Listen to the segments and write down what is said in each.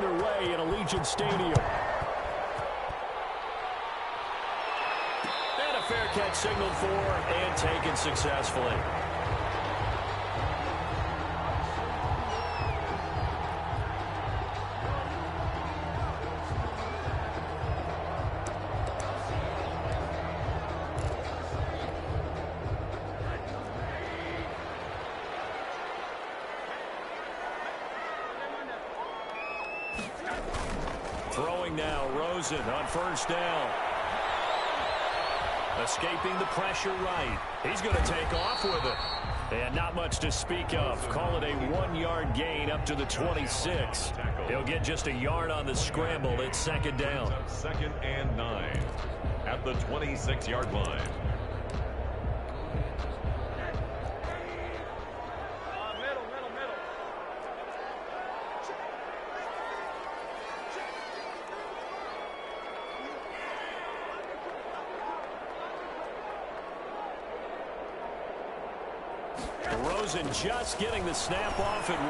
underway in Allegiant Stadium. And a fair catch signaled for and taken successfully. Throwing now, Rosen on first down. Escaping the pressure right. He's going to take off with it. And not much to speak of. Call it a 1-yard gain up to the 26. He'll get just a yard on the scramble. It's second down. 2nd and 9 at the 26-yard line. Rosen just getting the snap off at 1.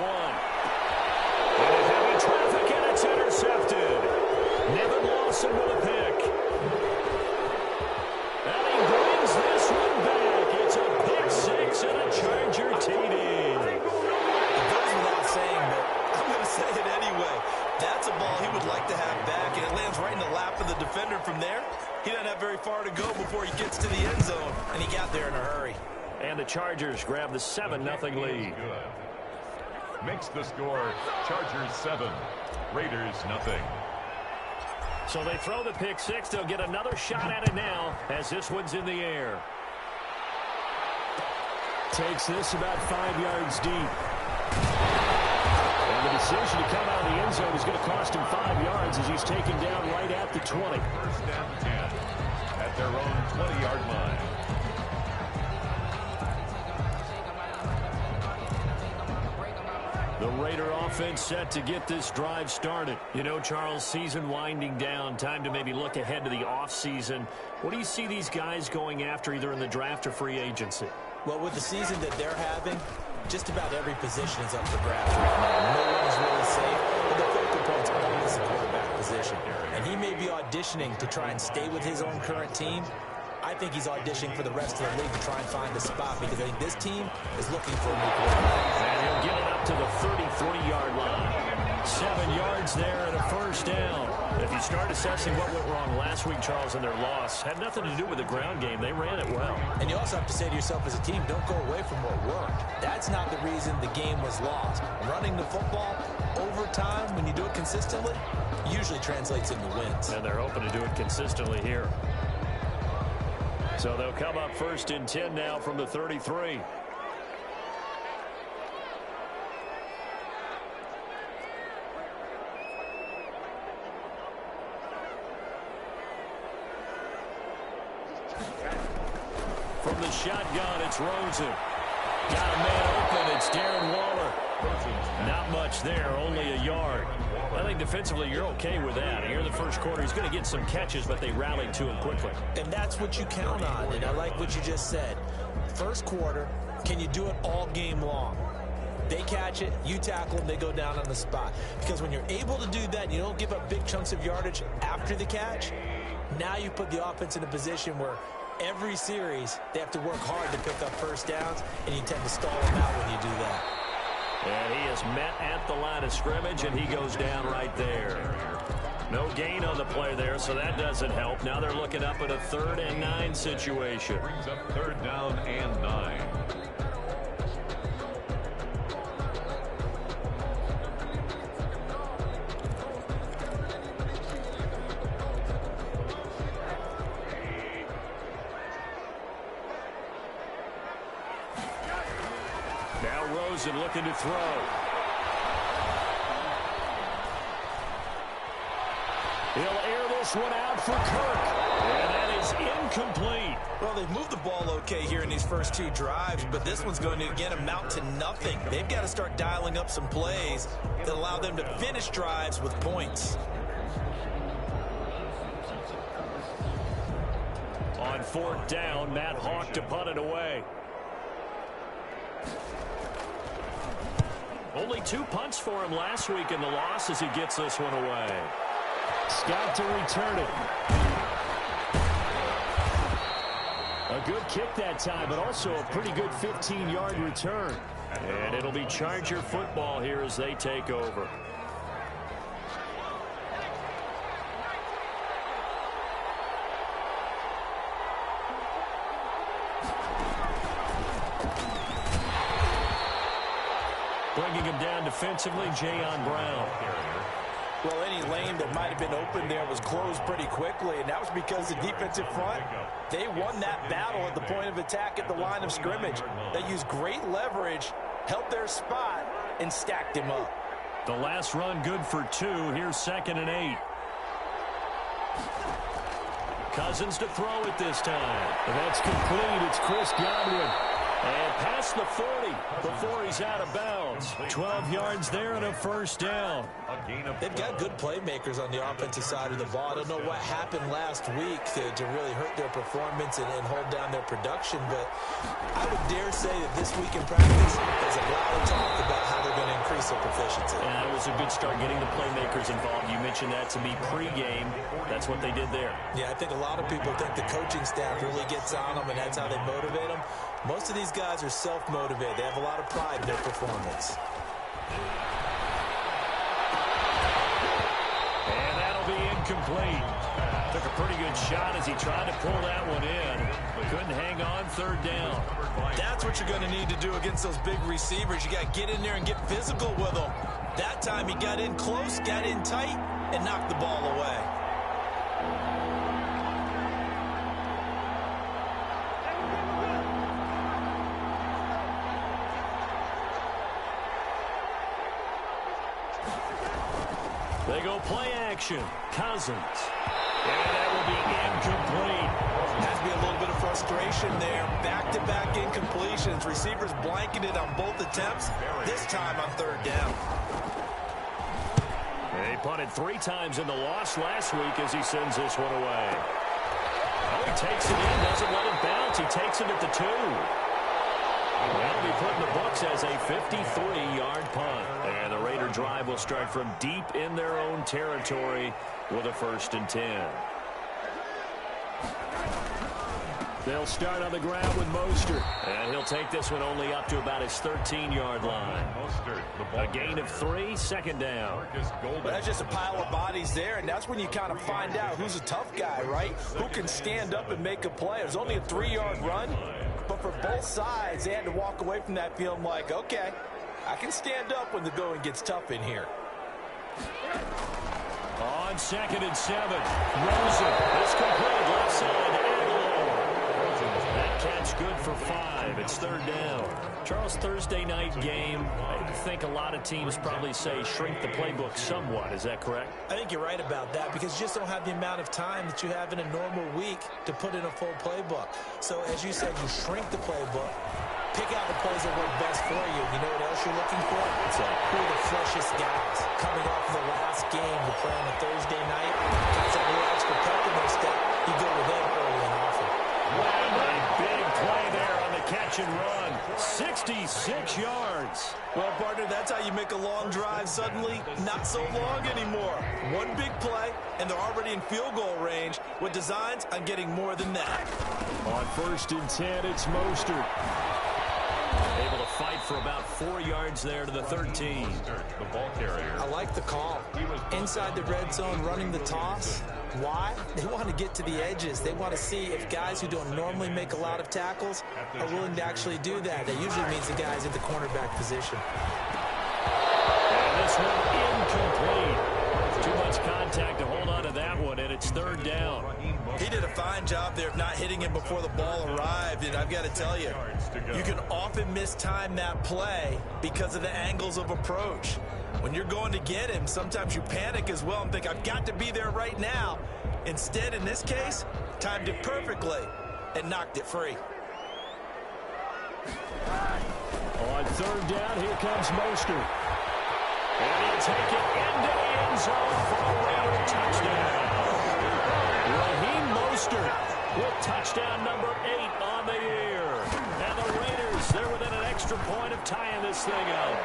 Into heavy traffic, and it's intercepted. Nevin Lawson with a pick. And he brings this one back. It's a pick 6 and a Charger TD. It goes without saying, but I'm going to say it anyway. That's a ball he would like to have back, and it lands right in the lap of the defender from there. He doesn't have very far to go before he gets to the end zone, and he got there in a hurry. And the Chargers grab the 7-0 lead. Makes the score Chargers 7, Raiders 0. So they throw the pick 6. They'll get another shot at it now as this one's in the air. Takes this about 5 yards deep. And the decision to come out of the end zone is going to cost him 5 yards as he's taken down right at the 20. First down 10 at their own 20-yard line. The Raider offense set to get this drive started. You know, Charles, season winding down. Time to maybe look ahead to the offseason. What do you see these guys going after either in the draft or free agency? Well, with the season that they're having, just about every position is up for grabs right now. No one is really safe, but the focal point's always the quarterback position. And he may be auditioning to try and stay with his own current team. I think he's auditioning for the rest of the league to try and find a spot because I think this team is looking for a new quarterback. And he'll get it up to the 33-yard line. 7 yards there and a first down. If you start assessing what went wrong last week, Charles, in their loss, had nothing to do with the ground game. They ran it well. And you also have to say to yourself as a team, don't go away from what worked. That's not the reason the game was lost. Running the football over time, when you do it consistently, usually translates into wins. And they're hoping to do it consistently here. So they'll come up 1st and 10 now from the 33. From the shotgun, it's Rosen. Got a man open. It's Darren Waller. Not much there, only a yard. I think defensively you're okay with that. Here in the first quarter, he's going to get some catches, but they rallied to him quickly. And that's what you count on, and I like what you just said. First quarter, can you do it all game long? They catch it, you tackle them, they go down on the spot. Because when you're able to do that, and you don't give up big chunks of yardage after the catch, now you put the offense in a position where every series they have to work hard to pick up first downs, and you tend to stall them out when you do that. And he is met at the line of scrimmage, and he goes down right there. No gain on the play there, so that doesn't help. Now they're looking up at a 3rd and 9 situation. Brings up 3rd down and 9. Now Rosen looking to throw. He'll air this one out for Kirk. And that is incomplete. Well, they've moved the ball okay here in these first 2 drives, but this one's going to, again, amount to nothing. They've got to start dialing up some plays that allow them to finish drives with points. On 4th down, Matt Hawk to punt it away. Only 2 punts for him last week in the loss as he gets this one away. Scott to return it. A good kick that time, but also a pretty good 15-yard return. And it'll be Charger football here as they take over. Bringing him down defensively, Jayon Brown. Well, any lane that might have been open there was closed pretty quickly, and that was because the defensive front, they won that battle at the point of attack at the line of scrimmage. They used great leverage, held their spot, and stacked him up. The last run good for 2. Here's 2nd and 8. Cousins to throw it this time. And that's complete. It's Chris Godwin. And past the 40 before he's out of bounds. 12 yards there and a first down. They've got good playmakers on the offensive side of the ball. I don't know what happened last week to really hurt their performance and hold down their production, but I would dare say that this week in practice, there's a lot of talk about how they're going to increase their proficiency. And it was a good start getting the playmakers involved. You mentioned that to me pregame. That's what they did there. Yeah, I think a lot of people think the coaching staff really gets on them, and that's how they motivate them. Most of these guys are self-motivated. They have a lot of pride in their performance. And that'll be incomplete. Took a pretty good shot as he tried to pull that one in, but couldn't hang on. 3rd down. That's what you're going to need to do against those big receivers. You got to get in there and get physical with them. That time he got in close, got in tight, and knocked the ball away. They go play action. Cousins. And that will be incomplete. Has to be a little bit of frustration there. Back-to-back incompletions. Receivers blanketed on both attempts. This time on 3rd down. They punted 3 times in the loss last week as he sends this one away. Oh, he takes it in, doesn't let it bounce. He takes it at the 2. That'll be put in the books as a 53-yard punt. And the Raider drive will start from deep in their own territory with a 1st and 10. They'll start on the ground with Mostert. And he'll take this one only up to about his 13-yard line. A gain of 3, 2nd down. But that's just a pile of bodies there, and that's when you kind of find out who's a tough guy, right? Who can stand up and make a play. It was only a 3-yard run, but for both sides, they had to walk away from that feeling like, okay, I can stand up when the going gets tough in here. On 2nd and 7, Rosen is complete left side. That catch good for 5. It's 3rd down. Charles, Thursday night game, I think a lot of teams probably say shrink the playbook somewhat. Is that correct? I think you're right about that because you just don't have the amount of time that you have in a normal week to put in a full playbook. So, as you said, you shrink the playbook, pick out the plays that work best for you. You know what else you're looking for? It's who are the freshest guys coming off the last game to play on a Thursday night. Guys have a little extra pep in their step. You go with them early and often. Wow, a big play there on the catch and run. 66 yards. Well, partner, that's how you make a long drive suddenly not so long anymore. One big play, and they're already in field goal range with designs on getting more than that. On 1st and 10, it's Mostert. Able to fight for about 4 yards there to the 13. The ball carrier. I like the call. Inside the red zone, running the toss. Why? They want to get to the edges. They want to see if guys who don't normally make a lot of tackles are willing to actually do that. That usually means the guys at the cornerback position. And this one incomplete. Too much contact to hold on to that one, and it's 3rd down. He did a fine job there of not hitting him before the ball arrived, and I've got to tell you, you can often mistime that play because of the angles of approach. When you're going to get him, sometimes you panic as well and think, I've got to be there right now. Instead, in this case, timed it perfectly and knocked it free. On 3rd down, here comes Mostert. And he'll take it into the end zone for a Raider touchdown. Raheem Mostert with touchdown number 8 on the year. And the Raiders, they're within an extra point of tying this thing up.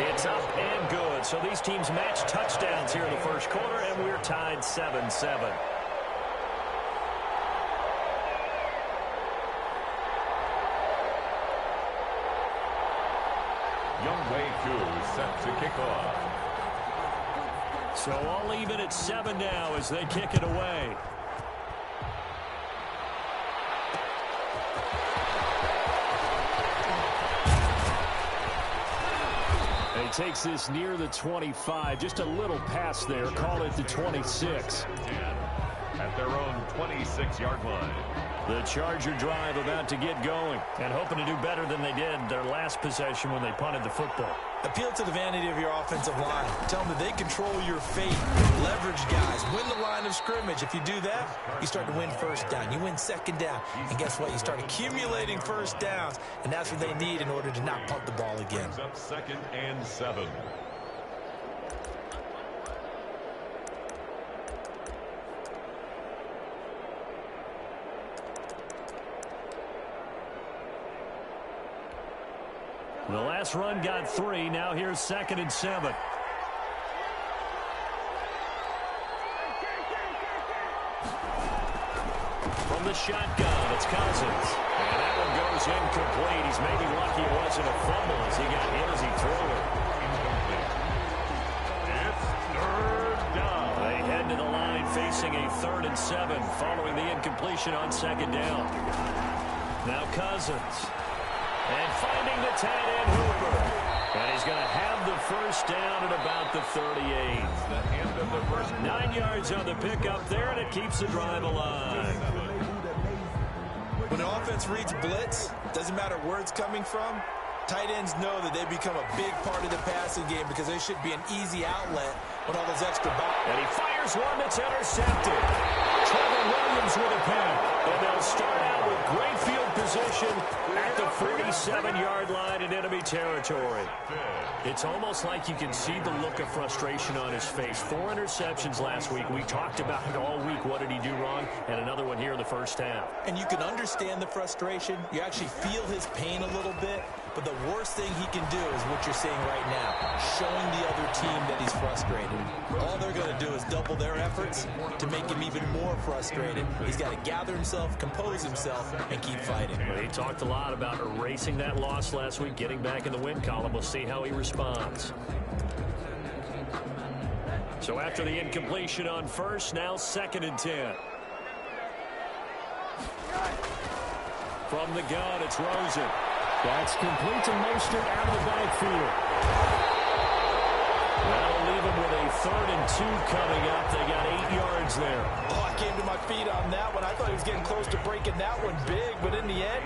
It's up and good. So these teams match touchdowns here in the first quarter, and we're tied 7-7. Youngwei Koo set to kick off. So all even at 7 now as they kick it away. He takes this near the 25. Just a little pass there. Call it the 26. At their own 26-yard line. The Charger drive about to get going and hoping to do better than they did their last possession when they punted the football. Appeal to the vanity of your offensive line. Tell them that they control your fate. Leverage guys. Win the line of scrimmage. If you do that, you start to win first down. You win second down. And guess what? You start accumulating first downs. And that's what they need in order to not punt the ball again. Up 2nd and 7. The last run got 3. Now here's 2nd and 7. From the shotgun, it's Cousins. And that one goes incomplete. He's maybe lucky it wasn't a fumble as he got hit as he threw it. It's 3rd down. They head to the line facing a 3rd and 7 following the incompletion on 2nd down. Now Cousins. And finding the tight end Hooper. And he's going to have the first down at about the 38. The end of the first 9 yards on the pickup there, and it keeps the drive alive. When the offense reads blitz, doesn't matter where it's coming from, tight ends know that they become a big part of the passing game because they should be an easy outlet with all those extra bounds. And he fires one that's intercepted. Trevor Williams with a pick. And they'll start out with great field position at the 47-yard line in enemy territory. It's almost like you can see the look of frustration on his face. 4 interceptions last week. We talked about it all week. What did he do wrong? And another one here in the first half. And you can understand the frustration. You actually feel his pain a little bit. But the worst thing he can do is what you're seeing right now, showing the other team that he's frustrated. All they're going to do is double their efforts to make him even more frustrated. He's got to gather himself, compose himself, and keep fighting. Well, he talked a lot about erasing that loss last week, getting back in the win column. We'll see how he responds. So after the incompletion on first, now 2nd and 10. From the gun, it's Rosen. That's complete to Mostert out of the backfield. That'll leave him with a 3rd and 2 coming up. They got 8 yards there. Oh, I came to my feet on that one. I thought he was getting close to breaking that one big, but in the end,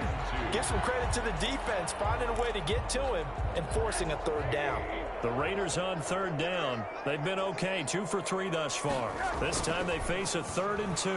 give some credit to the defense, finding a way to get to him and forcing a 3rd down. The Raiders on 3rd down. They've been okay, 2 for 3 thus far. This time they face a 3rd and 2.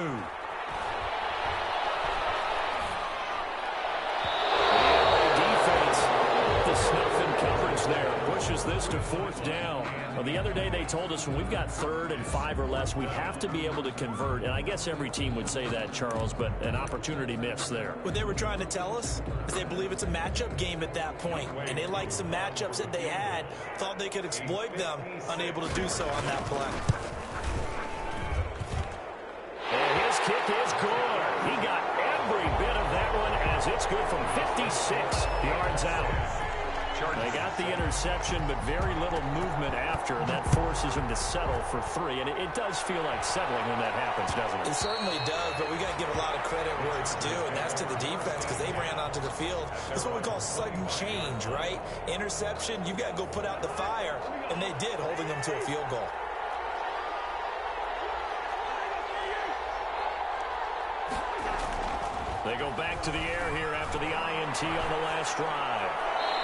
Snuff in coverage there. Pushes this to 4th down. Well, the other day they told us when we've got 3rd and 5 or less, we have to be able to convert. And I guess every team would say that, Charles, but an opportunity missed there. What they were trying to tell us is they believe it's a matchup game at that point. And they liked some matchups that they had, thought they could exploit them, unable to do so on that play. And his kick is good. He got every bit of that one as it's good from 56 yards out. They got the interception, but very little movement after, and that forces him to settle for 3. And it does feel like settling when that happens, doesn't it? It certainly does, but we got to give a lot of credit where it's due, and that's to the defense because they ran onto the field. That's what we call sudden change, right? Interception, you've got to go put out the fire, and they did, holding them to a field goal. They go back to the air here after the INT on the last drive.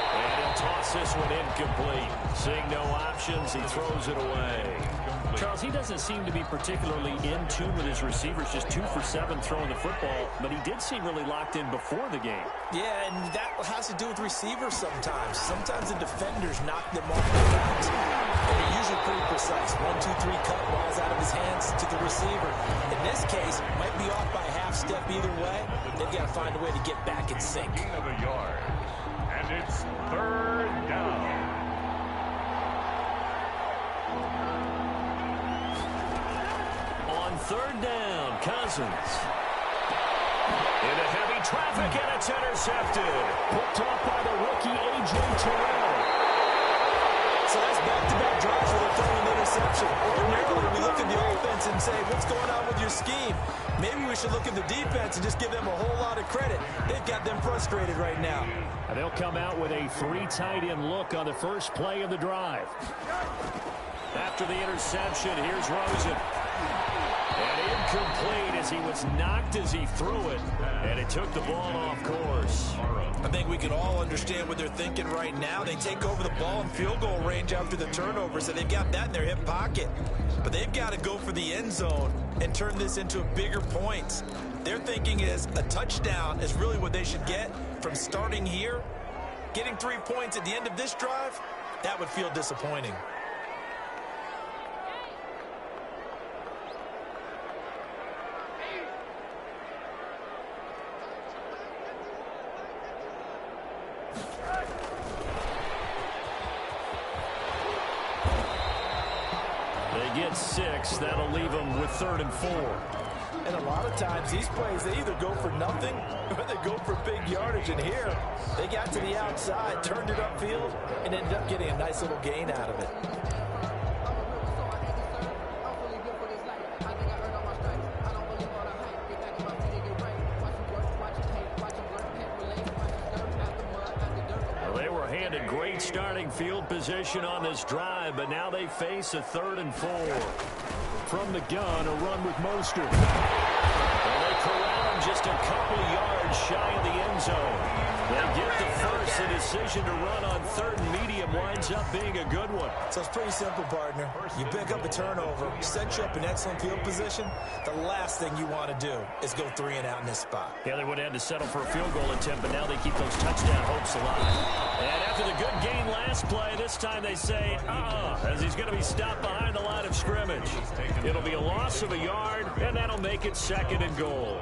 And he'll toss this one incomplete. Seeing no options, he throws it away. Charles, he doesn't seem to be particularly in tune with his receivers, just 2 for 7 throwing the football, but he did seem really locked in before the game. Yeah, and that has to do with receivers sometimes. Sometimes the defenders knock them off the route. And they're usually pretty precise. 1, 2, 3 cut, balls out of his hands to the receiver. In this case, might be off by a half step either way. They've got to find a way to get back in sync. Of a yard. And it's 3rd down. third down. Cousins. Into heavy traffic, and it's intercepted. Picked off by the rookie, A.J. Terrell. So that's back-to-back drives where they're throwing an interception. Ordinarily, we look at the offense and say, what's going on with your scheme? Maybe we should look at the defense and just give them a whole lot of credit. They've got them frustrated right now. And they'll come out with a 3 tight end look on the first play of the drive. After the interception, here's Rosen. And incomplete as he was knocked as he threw it. And it took the ball off course. I think we can all understand what they're thinking right now. They take over the ball in field goal range after the turnover, so they've got that in their hip pocket. But they've got to go for the end zone and turn this into a bigger point. Their thinking is a touchdown is really what they should get from starting here. Getting 3 points at the end of this drive, that would feel disappointing. Get 6. That'll leave them with 3rd and 4. And a lot of times these plays, they either go for nothing or they go for big yardage. And here, they got to the outside, turned it upfield, and ended up getting a nice little gain out of it. Great starting field position on this drive, but now they face a 3rd and 4. From the gun, a run with Mostert. Well, they corral him just a couple yards shy of the end zone. They get the first. The decision to run on 3rd and medium winds up being a good one. So it's pretty simple, partner. You pick up a turnover, set you up in excellent field position. The last thing you want to do is go 3 and out in this spot. Yeah, they would have had to settle for a field goal attempt, but now they keep those touchdown hopes alive. And after the good gain last play, this time they say, as he's going to be stopped behind the line of scrimmage. It'll be a loss of a yard, and that'll make it 2nd and goal.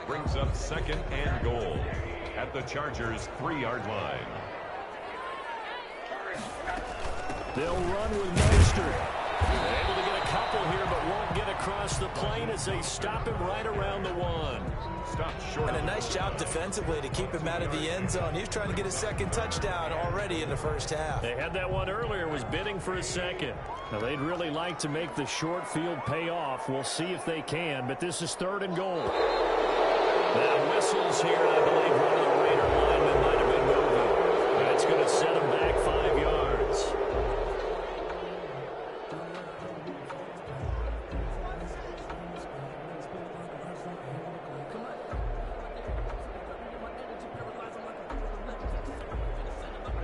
Brings up 2nd and goal at the Chargers' 3-yard line. They'll run with Mostert. Able to get a couple here, but won't get across the plane as they stop him right around the 1. Stop short. And a nice job defensively to keep him out of the end zone. He was trying to get a 2nd touchdown already in the first half. They had that one earlier, was bidding for a 2nd. Now, they'd really like to make the short field pay off. We'll see if they can, but this is 3rd and goal. Now whistles here, and I believe one of the Raider linemen might have been moving. That's going to set him back 5 yards.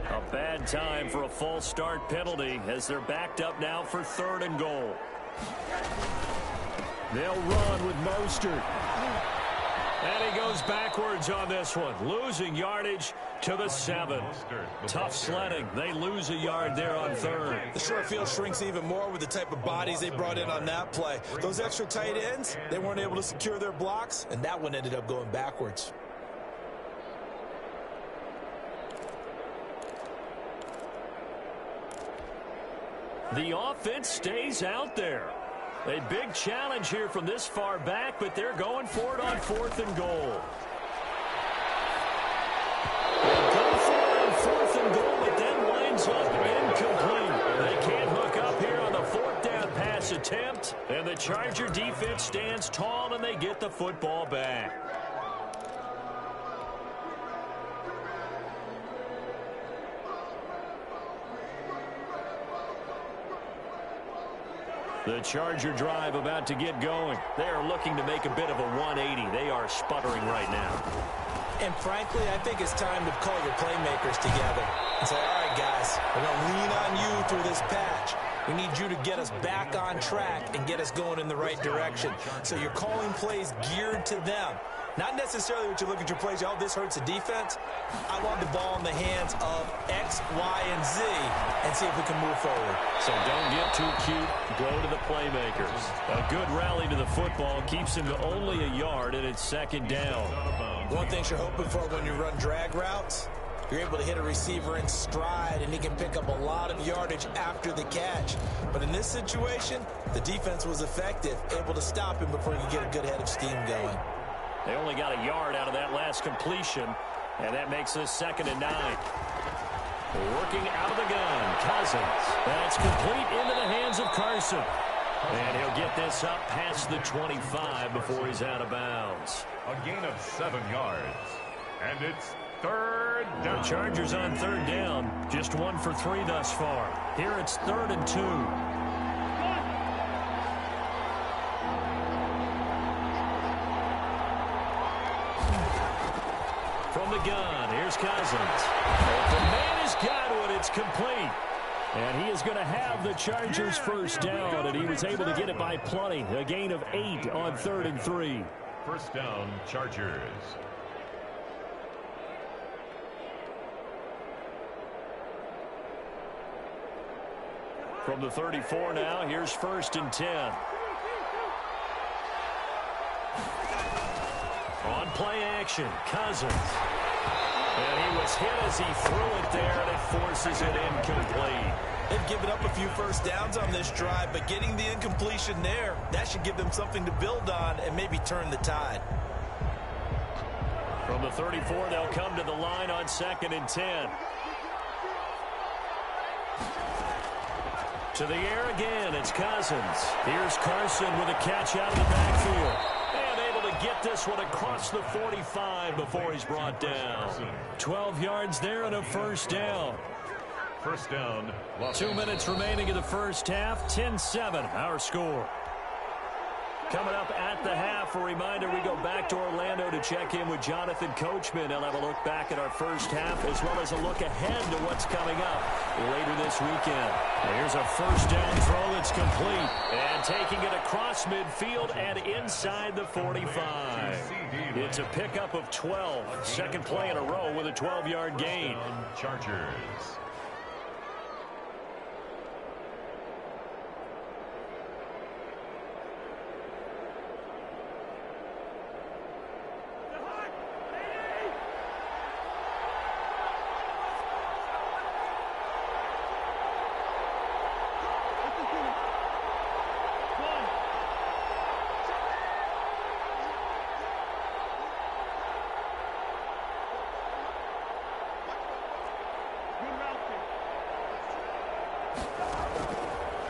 A bad time for a false start penalty as they're backed up now for 3rd and goal. They'll run with Mostert. And he goes backwards on this one, losing yardage to the 7. Tough sledding. They lose a yard there on 3rd. The short field shrinks even more with the type of bodies they brought in on that play. Those extra tight ends, they weren't able to secure their blocks, and that one ended up going backwards. The offense stays out there. A big challenge here from this far back, but they're going for it on 4th and goal. They go for it on 4th and goal, but then winds up incomplete. They can't hook up here on the 4th down pass attempt, and the Charger defense stands tall, and they get the football back. The Charger drive about to get going. They are looking to make a bit of a 180. They are sputtering right now. And frankly, I think it's time to call your playmakers together and say, all right, guys, we're going to lean on you through this patch. We need you to get us back on track and get us going in the right direction. So you're calling plays geared to them. Not necessarily what you look at your plays, oh, this hurts the defense. I want the ball in the hands of X, Y, and Z and see if we can move forward. So don't get too cute. Go to the playmakers. A good rally to the football keeps him to only a yard, and it's 2nd down. One thing you're hoping for when you run drag routes, You're able to hit a receiver in stride, and he can pick up a lot of yardage after the catch. But in this situation, the defense was effective, able to stop him before he could get a good head of steam going. They only got a yard out of that last completion, and that makes this 2nd and 9. Working out of the gun, Cousins. That's complete into the hands of Carson. And he'll get this up past the 25 before he's out of bounds. A gain of 7 yards. And it's 3rd down. The Chargers on 3rd down. Just 1 for 3 thus far. Here it's 3rd and 2. From the gun, here's Cousins. The man has got one. It's complete. And he is going to have the Chargers 1st down, and he was able to get it by plenty. A gain of 8 on 3rd and 3. 1st down, Chargers. From the 34 now, here's 1st and 10. On play action, Cousins. And he was hit as he threw it there, and it forces it incomplete. They've given up a few 1st downs on this drive, but getting the incompletion there, that should give them something to build on and maybe turn the tide. From the 34, they'll come to the line on 2nd and 10. To the air again, it's Cousins. Here's Carson with a catch out of the backfield. And able to get this one across the 45 before he's brought down. 12 yards there and a 1st down. 1st down. 2 minutes remaining in the 1st half. 10-7, our score. Coming up at the half, a reminder, we go back to Orlando to check in with Jonathan Coachman. He'll have a look back at our 1st half as well as a look ahead to what's coming up later this weekend. Here's a 1st down throw that's complete. And taking it across midfield and inside the 45. It's a pickup of 12. 2nd play in a row with a 12-yard gain. Chargers.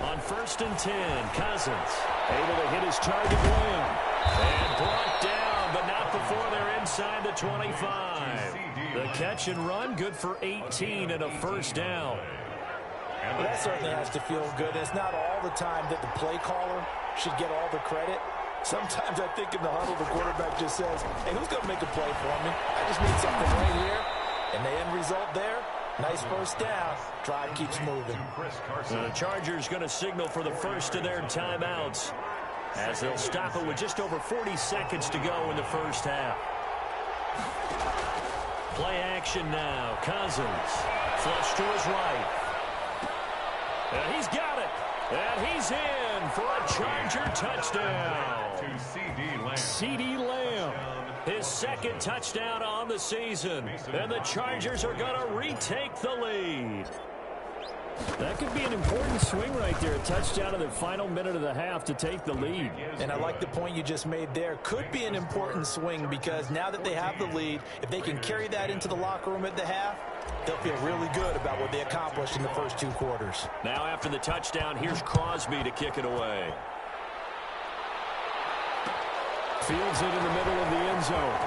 On 1st and 10, Cousins able to hit his target Lamb. And brought down, but not before they're inside the 25. The catch and run, good for 18 and a 1st down. Well, that certainly has to feel good. It's not all the time that the play caller should get all the credit. Sometimes I think in the huddle, the quarterback just says, hey, who's going to make a play for me? I just need something right here. And the end result there, nice 1st down. Drive keeps moving. The Chargers going to signal for the first of their timeouts as they'll stop it with just over 40 seconds to go in the 1st half. Play action now. Cousins. Flush to his right. And he's got it. And he's in for a Charger touchdown. To C.D. Lamb. C.D. Lamb. His 2nd touchdown on the season. And the Chargers are going to retake the lead. That could be an important swing right there. A touchdown in the final minute of the half to take the lead. And I like the point you just made there. Could be an important swing because now that they have the lead, if they can carry that into the locker room at the half, they'll feel really good about what they accomplished in the first 2 quarters. Now after the touchdown, here's Crosby to kick it away. Fields it in the middle of the end zone.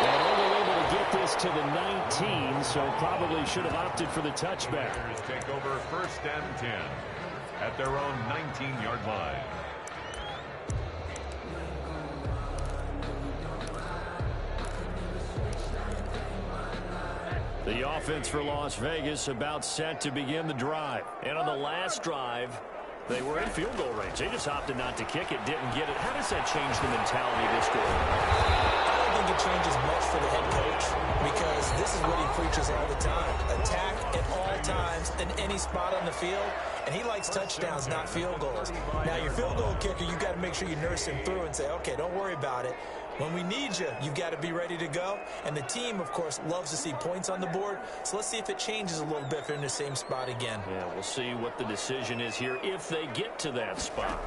And only able to get this to the 19, so probably should have opted for the touchback. Take over 1st and 10 at their own 19-yard line. The offense for Las Vegas about set to begin the drive. And on the last drive, they were in field goal range. They just opted not to kick it, didn't get it. How does that change the mentality of this game? I don't think it changes much for the head coach because this is what he preaches all the time. Attack at all times in any spot on the field, and he likes touchdowns, not field goals. Now, your field goal kicker, you got to make sure you nurse him through and say, okay, don't worry about it. When we need you, you've got to be ready to go. And the team, of course, loves to see points on the board. So let's see if it changes a little bit if they're in the same spot again. Yeah, we'll see what the decision is here if they get to that spot.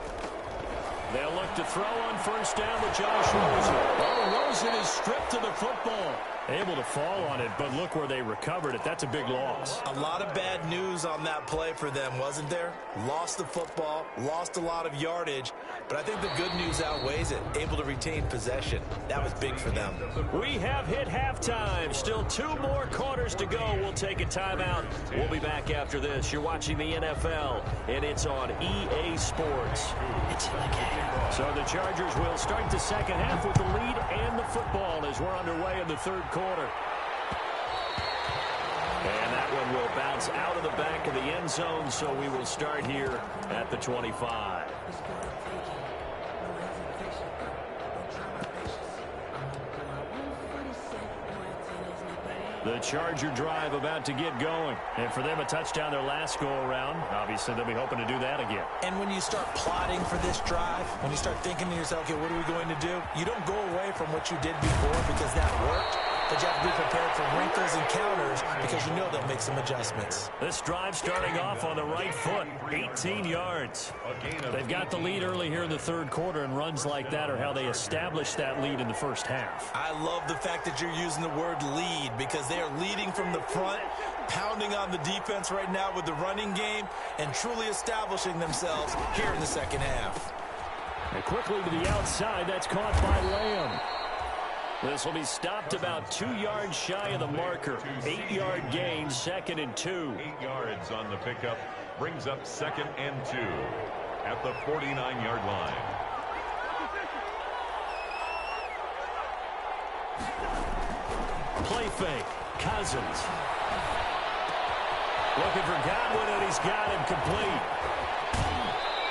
They'll look to throw on first down with Josh Rosen. Oh, Rosen is stripped to the football. Able to fall on it, but look where they recovered it. That's a big loss. A lot of bad news on that play for them, wasn't there? Lost the football, lost a lot of yardage, but I think the good news outweighs it. Able to retain possession. That was big for them. We have hit halftime. Still 2 more quarters to go. We'll take a timeout. We'll be back after this. You're watching the NFL, and it's on EA Sports. It's in the game. So the Chargers will start the second half with the lead and the football as we're underway in the third quarter. And that one will bounce out of the back of the end zone, so we will start here at the 25. The Charger drive about to get going. And for them, a touchdown their last go-around. Obviously, they'll be hoping to do that again. And when you start plotting for this drive, when you start thinking to yourself, okay, what are we going to do? You don't go away from what you did before because that worked. But you have to be prepared for wrinkles and counters because you know they'll make some adjustments. This drive starting off on the right foot, 18 yards. They've got the lead early here in the third quarter, and runs like that are how they establish that lead in the first half. I love the fact that you're using the word lead because they are leading from the front, pounding on the defense right now with the running game, and truly establishing themselves here in the second half. And quickly to the outside, that's caught by Lamb. This will be stopped about 2 yards shy of the marker. 8-yard gain, 2nd and 2. 8 yards on the pickup brings up 2nd and 2 at the 49-yard line. Play fake. Cousins. Looking for Godwin, and he's got him complete.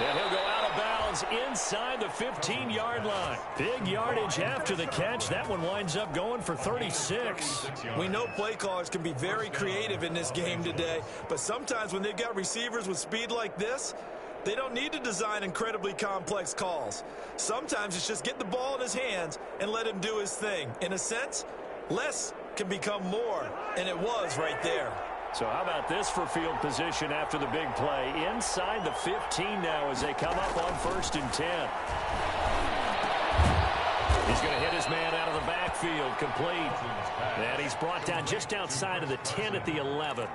And he'll go out of bounds inside the 15-yard line. Big yardage after the catch. That one winds up going for 36. We know play callers can be very creative in this game today, but sometimes when they've got receivers with speed like this, they don't need to design incredibly complex calls. Sometimes it's just get the ball in his hands and let him do his thing. In a sense, less can become more, and it was right there. So how about this for field position after the big play? Inside the 15 now as they come up on 1st and 10. He's going to hit his man out of the backfield, complete. And he's brought down just outside of the 10 at the 11.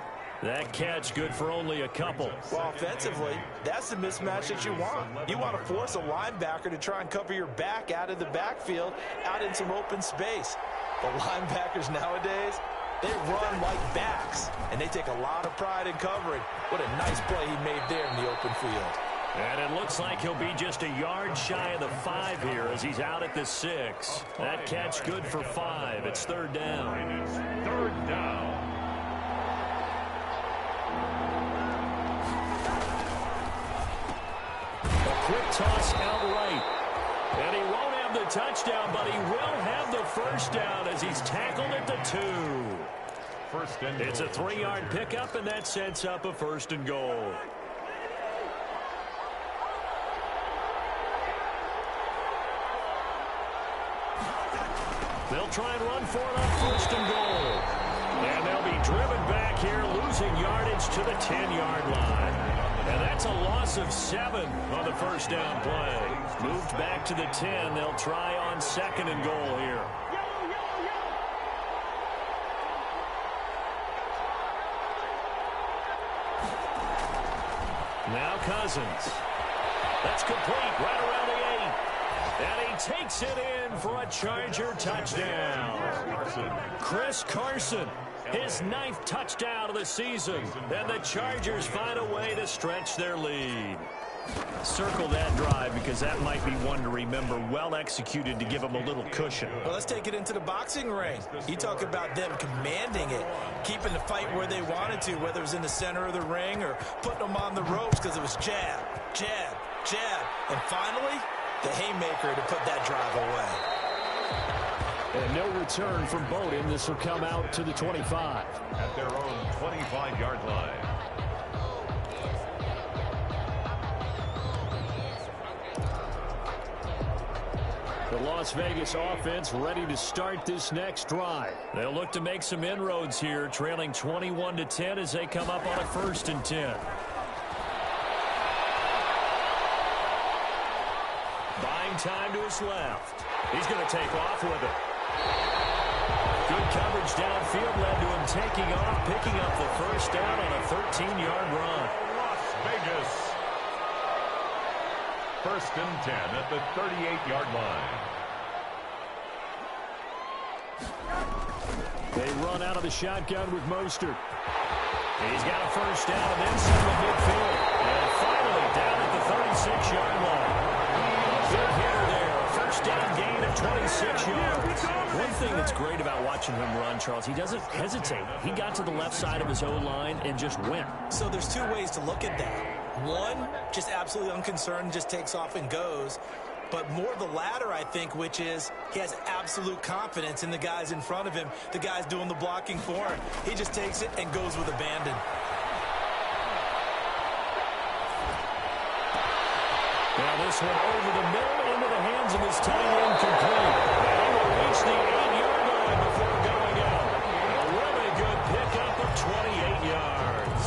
That catch good for only a couple. Well, offensively, that's the mismatch that you want. You want to force a linebacker to try and cover your back out of the backfield, out in some open space. The linebackers nowadays, they run like backs, and they take a lot of pride in covering. What a nice play he made there in the open field. And it looks like he'll be just a yard shy of the 5 here as he's out at the 6. That catch good for 5. It's 3rd down. And it's 3rd down. A quick toss out right. And he won't have the touchdown, but he will have the first down as he's tackled at the 2. It's a 3-yard pickup, and that sets up a 1st and goal. They'll try and run for it on 1st and goal. And they'll be driven back here, losing yardage to the 10-yard line. And that's a loss of 7 on the 1st down play. Moved back to the 10. They'll try on 2nd and goal here. Now Cousins. That's complete right around the 8. And he takes it in for a Charger touchdown. Chris Carson, his 9th touchdown of the season. And the Chargers find a way to stretch their lead. Circle that drive because that might be one to remember. Well executed to give them a little cushion. Well, let's take it into the boxing ring. You talk about them commanding it, keeping the fight where they wanted to, whether it was in the center of the ring or putting them on the ropes because it was jab, jab, jab. And finally, the haymaker to put that drive away. And no return from Bowden. This will come out to the 25. At their own 25-yard line. The Las Vegas offense ready to start this next drive. They'll look to make some inroads here, trailing 21-10 as they come up on a 1st and 10. Buying time to his left. He's going to take off with it. Good coverage downfield led to him taking off, picking up the 1st down on a 13-yard run. Las Vegas. 1st and 10 at the 38-yard line. They run out of the shotgun with Mostert. He's got a 1st down and then some at midfield. And finally down at the 36-yard line. A big hitter there. A 1st down gain of 26 yards. One thing that's great about watching him run, Charles, he doesn't hesitate. He got to the left side of his O-line and just went. So there's two ways to look at that. One, just absolutely unconcerned, just takes off and goes. But more the latter, I think, which is he has absolute confidence in the guys in front of him, the guys doing the blocking for him. He just takes it and goes with abandon. Now this one over the middle into the hands of his tight end complete. And he will reach the 8-yard line before going out. A really good pickup of 28 yards.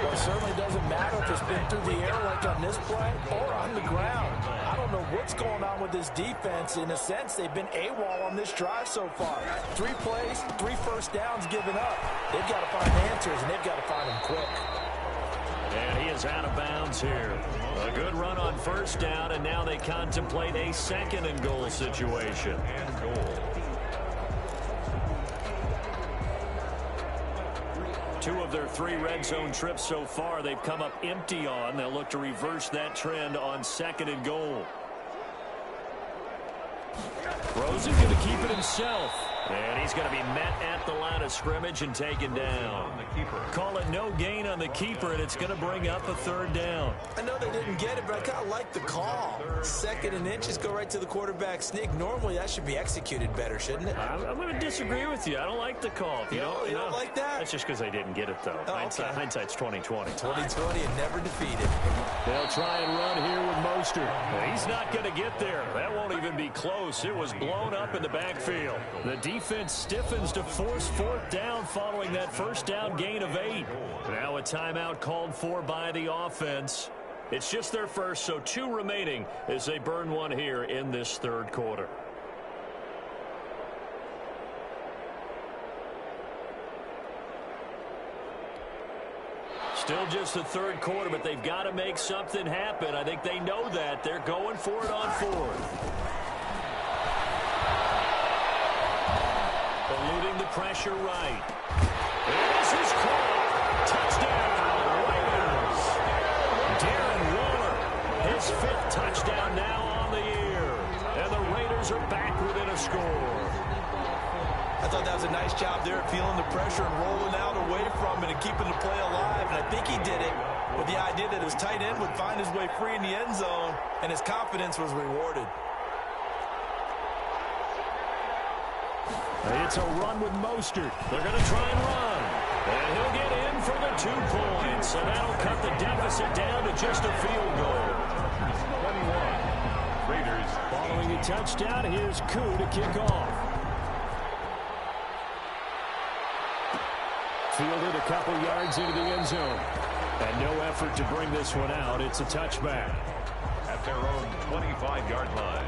Well, it certainly doesn't matter if it's been through the air like on this play or on the ground. I don't know what's going on with this defense. In a sense, they've been AWOL on this drive so far. 3 plays, 3 1st downs given up. They've got to find answers, and they've got to find them quick. And he is out of bounds here. A good run on 1st down, and now they contemplate a 2nd and goal situation. And goal. 2 of their 3 red zone trips so far they've come up empty on. They'll look to reverse that trend on 2nd and goal. Rosen going to keep it himself. And he's going to be met at the line of scrimmage and taken down. Call it no gain on the keeper, and it's going to bring up a 3rd down. I know they didn't get it, but I kind of like the call. 2nd and inches, go right to the quarterback sneak. Normally, that should be exexecuted better, shouldn't it? I'm going to disagree with you. I don't like the call. You don't like that? That's just because they didn't get it, though. Oh, okay. Hindsight's 2020. 2020 and never defeated. They'll try and run here with Mostert. He's not going to get there. That won't even be close. It was blown up in the backfield. The defense stiffens to force 4th down following that 1st down gain of 8. Now a timeout called for by the offense. It's just their first, so 2 remaining as they burn one here in this 3rd quarter. Still just the 3rd quarter, but they've got to make something happen. I think they know that. They're going for it on 4th. Eluding the pressure right. This is caught. Touchdown, Raiders. Darren Waller, his 5th touchdown now on the year. And the Raiders are back within a score. I thought that was a nice job there at feeling the pressure and rolling out away from it and keeping the play alive. And I think he did it with the idea that his tight end would find his way free in the end zone, and his confidence was rewarded. It's a run with Mostert. They're going to try and run. And he'll get in for the 2 points. And that'll cut the deficit down to just a field goal. 21. Raiders. Following a touchdown, here's Koo to kick off. Fielded a couple yards into the end zone. And no effort to bring this one out. It's a touchback. At their own 25-yard line.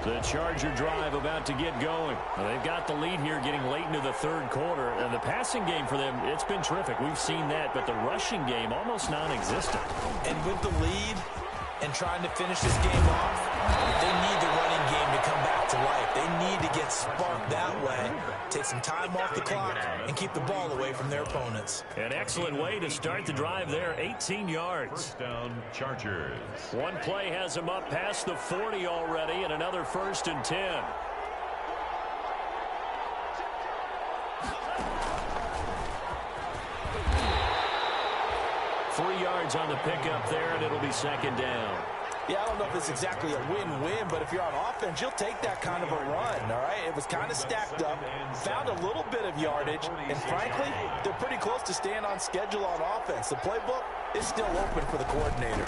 The Charger drive about to get going. Well, they've got the lead here getting late into the 3rd quarter. And the passing game for them, it's been terrific. We've seen that. But the rushing game, almost non-existent. And with the lead and trying to finish this game off, they need the running game to come back to life. They need to get sparked that way, take some time off the clock, and keep the ball away from their opponents. An excellent way to start the drive there, 18 yards. 1st down, Chargers. One play has them up past the 40 already, and another 1st and 10. 3 yards on the pickup there, and it'll be second down. Yeah, I don't know if it's exactly a win-win, but if you're on offense, you'll take that kind of a run, all right? It was kind of stacked up, found a little bit of yardage, and frankly, they're pretty close to staying on schedule on offense. The playbook is still open for the coordinator.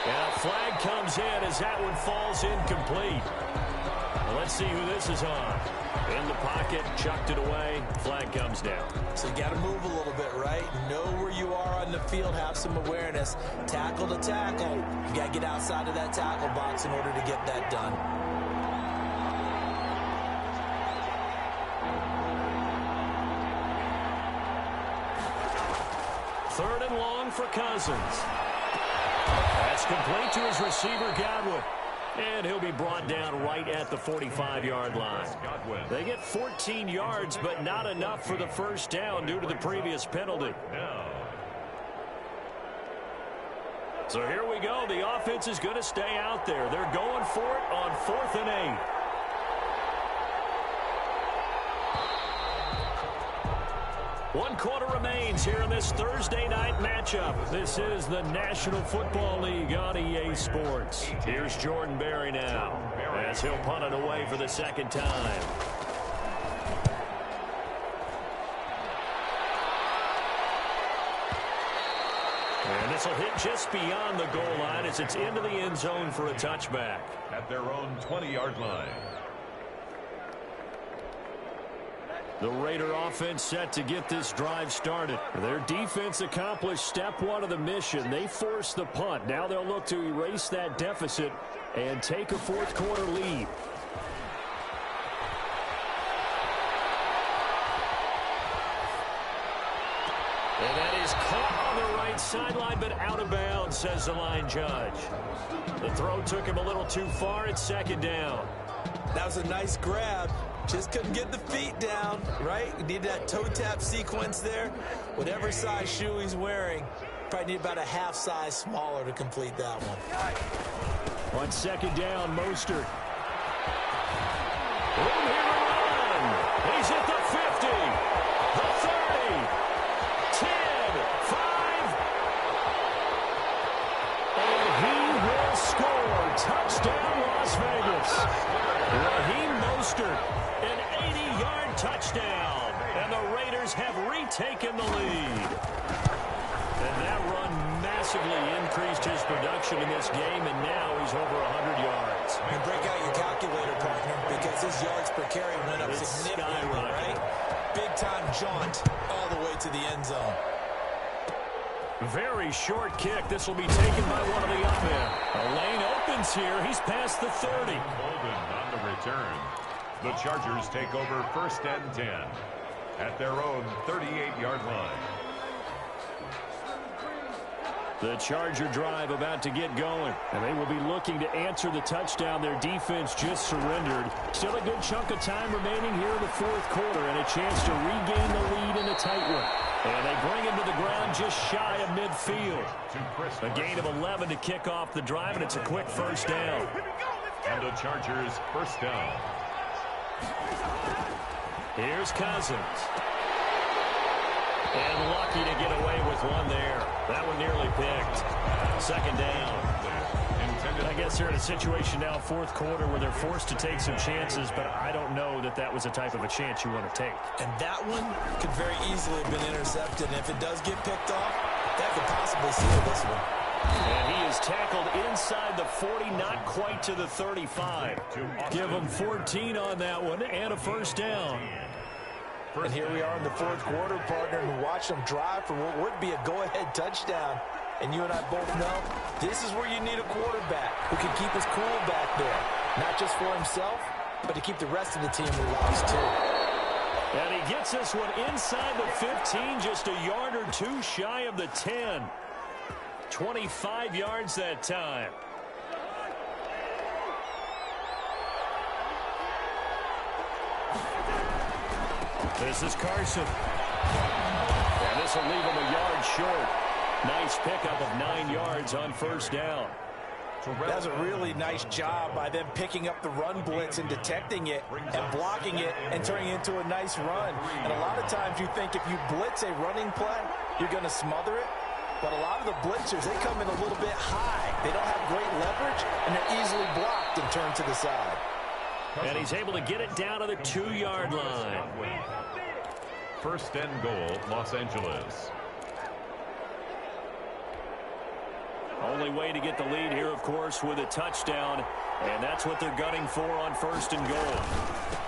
And a flag comes in as that one falls incomplete. Well, let's see who this is on. In the pocket, chucked it away, flag comes down. So you got to move a little bit, right? Know where you are on the field, have some awareness. Tackle to tackle. You got to get outside of that tackle box in order to get that done. Third and long for Cousins. That's complete to his receiver, Godwin. And he'll be brought down right at the 45-yard line. They get 14 yards, but not enough for the first down due to the previous penalty. So here we go. The offense is going to stay out there. They're going for it on 4th and 8. One quarter remains here in this Thursday night matchup. This is the National Football League on EA Sports. Here's Jordan Berry now as he'll punt it away for the second time. And this will hit just beyond the goal line as it's into the end zone for a touchback. At their own 20-yard line. The Raider offense set to get this drive started. Their defense accomplished step one of the mission. They forced the punt. Now they'll look to erase that deficit and take a fourth quarter lead. And that is caught on the right sideline, but out of bounds, says the line judge. The throw took him a little too far. It's second down. That was a nice grab. Just couldn't get the feet down, right? You need that toe tap sequence there. Whatever size shoe he's wearing, probably need about a half size smaller to complete that one. On second down, Mostert. Room here to run. He's at the 50, the 30, 10, 5. And he will score. Touchdown, Las Vegas. Raheem Mostert, an 80-yard touchdown. And the Raiders have retaken the lead. And that run massively increased his production in this game, and now he's over 100 yards. And break out your calculator, partner, because his yards per carry went up significantly, right? Big-time jaunt all the way to the end zone. Very short kick. This will be taken by one of the up men. A lane opens here. He's past the 30. Golden on the return. The Chargers take over 1st and 10 at their own 38-yard line. The Charger drive about to get going. And they will be looking to answer the touchdown their defense just surrendered. Still a good chunk of time remaining here in the fourth quarter and a chance to regain the lead in a tight one. And they bring him to the ground just shy of midfield. A gain of 11 to kick off the drive, and it's a quick first down. And the Chargers first down. Here's Cousins. And lucky to get away with one there. That one nearly picked. Second down. I guess they're in a situation now, fourth quarter, where they're forced to take some chances, but I don't know that that was the type of a chance you want to take. And that one could very easily have been intercepted. And if it does get picked off, that could possibly seal this one. And he is tackled inside the 40, not quite to the 35. Give him 14 on that one and a first down. And here we are in the fourth quarter, partner, and watch them drive for what would be a go-ahead touchdown. And you and I both know this is where you need a quarterback who can keep his cool back there. Not just for himself, but to keep the rest of the team relaxed too. And he gets this one inside the 15, just a yard or two shy of the 10. 25 yards that time. This is Carson. And this will leave him a yard short. Nice pickup of 9 yards on first down. That's a really nice job by them picking up the run blitz and detecting it and blocking it and turning it into a nice run. And a lot of times you think if you blitz a running play, you're going to smother it. But a lot of the blitzers, they come in a little bit high. They don't have great leverage, and they're easily blocked and turned to the side. And he's able to get it down to the 2-yard line. First and goal, Los Angeles. Only way to get the lead here, of course, with a touchdown. And that's what they're gunning for on first and goal.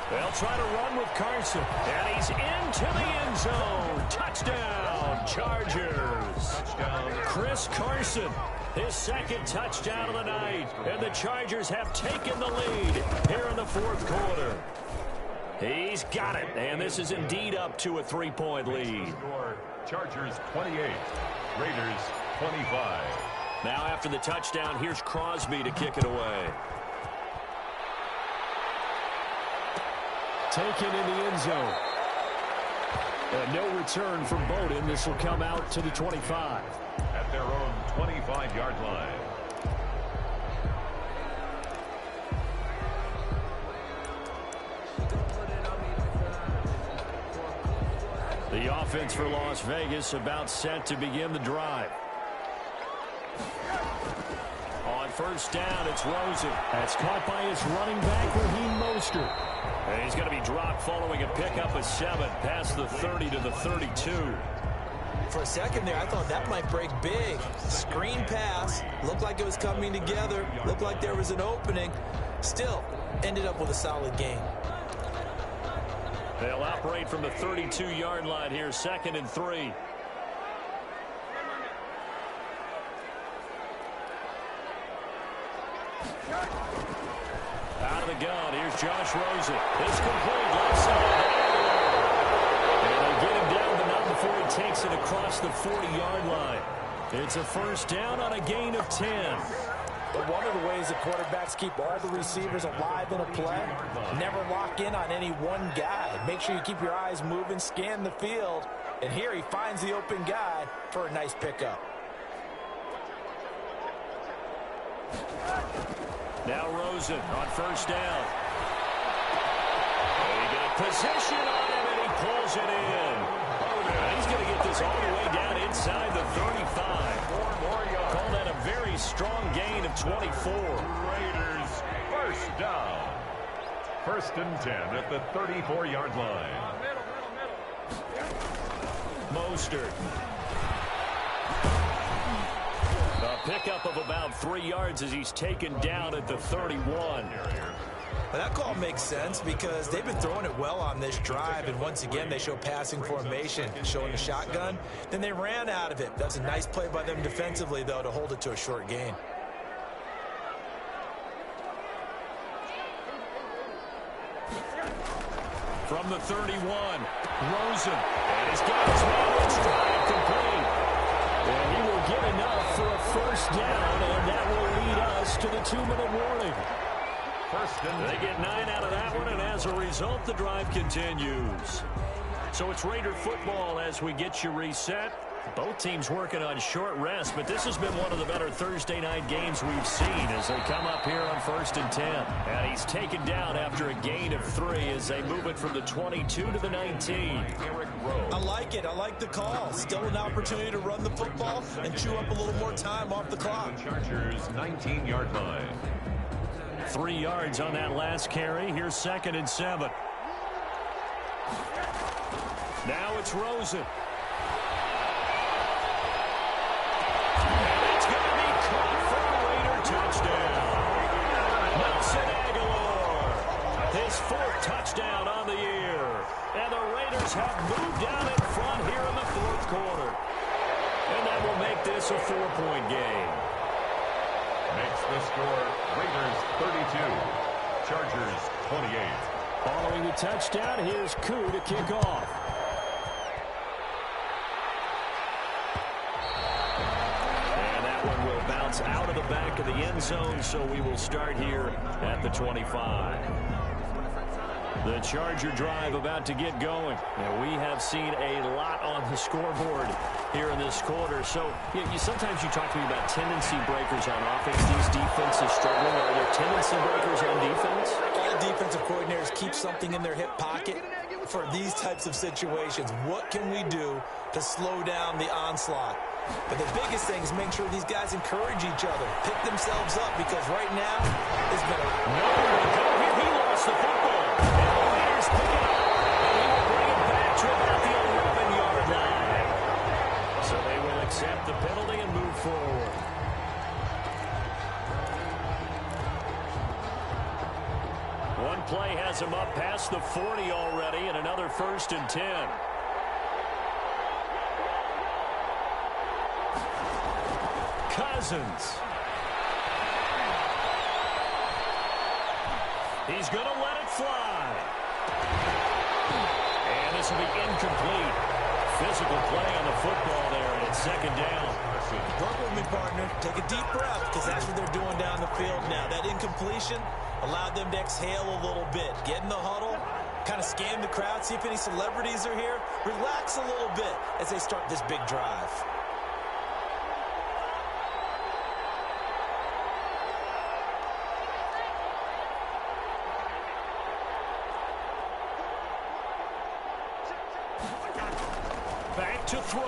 They'll try to run with Carson. And he's into the end zone. Touchdown, Chargers. Touchdown. Chris Carson, his second touchdown of the night. And the Chargers have taken the lead here in the fourth quarter. He's got it. And this is indeed up to a 3-point lead. Chargers 28, Raiders 25. Now after the touchdown, here's Crosby to kick it away. Taken in the end zone. And no return from Bowden. This will come out to the 25. At their own 25-yard line. The offense for Las Vegas about set to begin the drive. On first down, it's Rosen. That's caught by his running back, Raheem Mostert. And he's going to be dropped following a pickup of 7 past the 30 to the 32. For a second there, I thought that might break big. Screen pass. Looked like it was coming together. Looked like there was an opening. Still, ended up with a solid game. They'll operate from the 32-yard line here, 2nd and 3. Out of the gun, here's Josh Rosen. It's complete, left side. And they get him down, but not before he takes it across the 40-yard line. It's a first down on a gain of 10. But one of the ways the quarterbacks keep all the receivers alive in a play, never lock in on any one guy. Make sure you keep your eyes moving, scan the field, and here he finds the open guy for a nice pickup. Now Rosen on first down. They got possession on him, and he pulls it in. And he's going to get this all the way down inside the 35. Call that a very strong gain of 24. Raiders first down. First and 10 at the 34-yard line. Mostert. A pickup of about 3 yards as he's taken down at the 31. But that call makes sense because they've been throwing it well on this drive, and once again they show passing formation, showing the shotgun. Then they ran out of it. That's a nice play by them defensively, though, to hold it to a short gain. From the 31, Rosen. And he's got his man in stride, complete. And he will get enough for a first down, and that will lead us to the 2-minute warning. They get 9 out of that one, and as a result, the drive continues. So it's Raider football as we get you reset. Both teams working on short rest, but this has been one of the better Thursday night games we've seen as they come up here on 1st and 10. And he's taken down after a gain of 3 as they move it from the 22 to the 19. I like it. I like the call. Still an opportunity to run the football and chew up a little more time off the clock. Chargers 19-yard line. 3 yards on that last carry. Here's 2nd and 7. Now it's Rosen. And it's going to be caught for a Raider touchdown. Nelson Aguilar, his 4th touchdown on the year. And the Raiders have moved down in front here in the 4th quarter. And that will make this a 4-point game. Makes the score Raiders 32, Chargers 28. Following the touchdown, here's Koo to kick off. And that one will bounce out of the back of the end zone, so we will start here at the 25. The Charger drive about to get going. Now, we have seen a lot on the scoreboard here in this quarter. So, sometimes you talk to me about tendency breakers on offense. These defenses struggling. Are there tendency breakers on defense? All defensive coordinators keep something in their hip pocket for these types of situations. What can we do to slow down the onslaught? But the biggest thing is make sure these guys encourage each other, pick themselves up, because right now it's been nowhere to go here. He lost the football. And the Raiders pick it up. And he will bring it back to about the 11-yard line. So they will accept the penalty and move forward. One play has him up past the 40 already, and another 1st and 10. Cousins. He's going to let it fly. And this will be incomplete. Physical play on the football there, and it's 2nd down. Work with me, partner. Take a deep breath, because that's what they're doing down the field now. That incompletion allowed them to exhale a little bit. Get in the huddle, kind of scan the crowd, see if any celebrities are here. Relax a little bit as they start this big drive. Back to throw.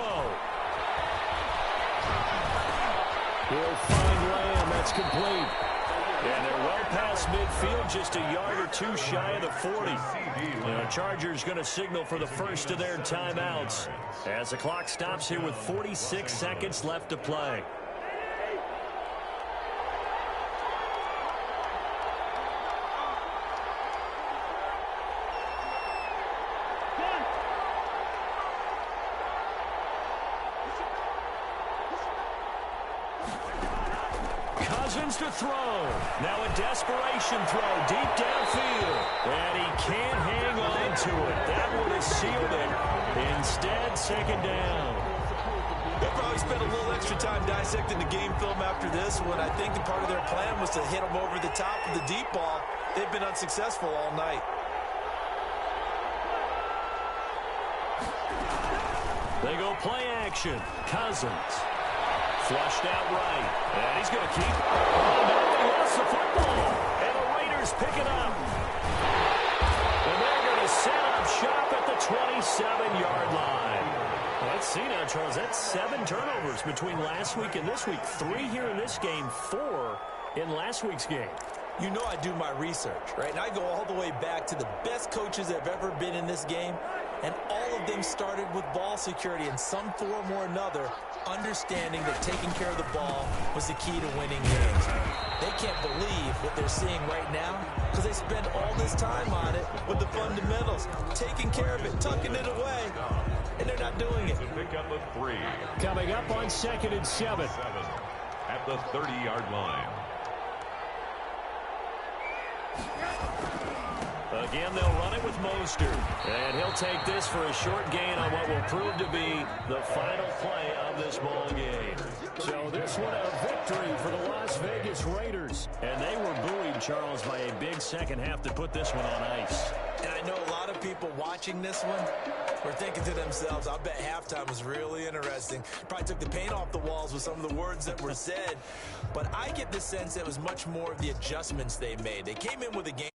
He'll find Lamb. That's complete. And they're well past midfield, just a yard or two shy of the 40. The Chargers going to signal for the first of their timeouts as the clock stops here with 46 seconds left to play. Cousins to throw. Now a desperation throw deep downfield. And he can't hang on to it. That would have sealed it. Instead, 2nd down. They'll probably spend a little extra time dissecting the game film after this one. I think the part of their plan was to hit them over the top of the deep ball. They've been unsuccessful all night. They go play action. Cousins. Flushed out right. And he's going to keep. Oh, no, he lost the football. And the Raiders pick it up. And they're going to set up shop at the 27-yard line. Well, let's see now, Charles. That's 7 turnovers between last week and this week. 3 here in this game, 4 in last week's game. You know I do my research, right? And I go all the way back to the best coaches that have ever been in this game. And all of them started with ball security in some form or another, understanding that taking care of the ball was the key to winning games. They can't believe what they're seeing right now because they spend all this time on it with the fundamentals, taking care of it, tucking it away, and they're not doing it. Pick up a 3. Coming up on 2nd and 7. At the 30-yard line. Again, they'll run it with Mostert. And he'll take this for a short gain on what will prove to be the final play of this ball game. So this one a victory for the Las Vegas Raiders. And they were buoyed, Charles, by a big second half to put this one on ice. And I know a lot of people watching this one were thinking to themselves, I bet halftime was really interesting. Probably took the paint off the walls with some of the words that were said. But I get the sense it was much more of the adjustments they made. They came in with a game.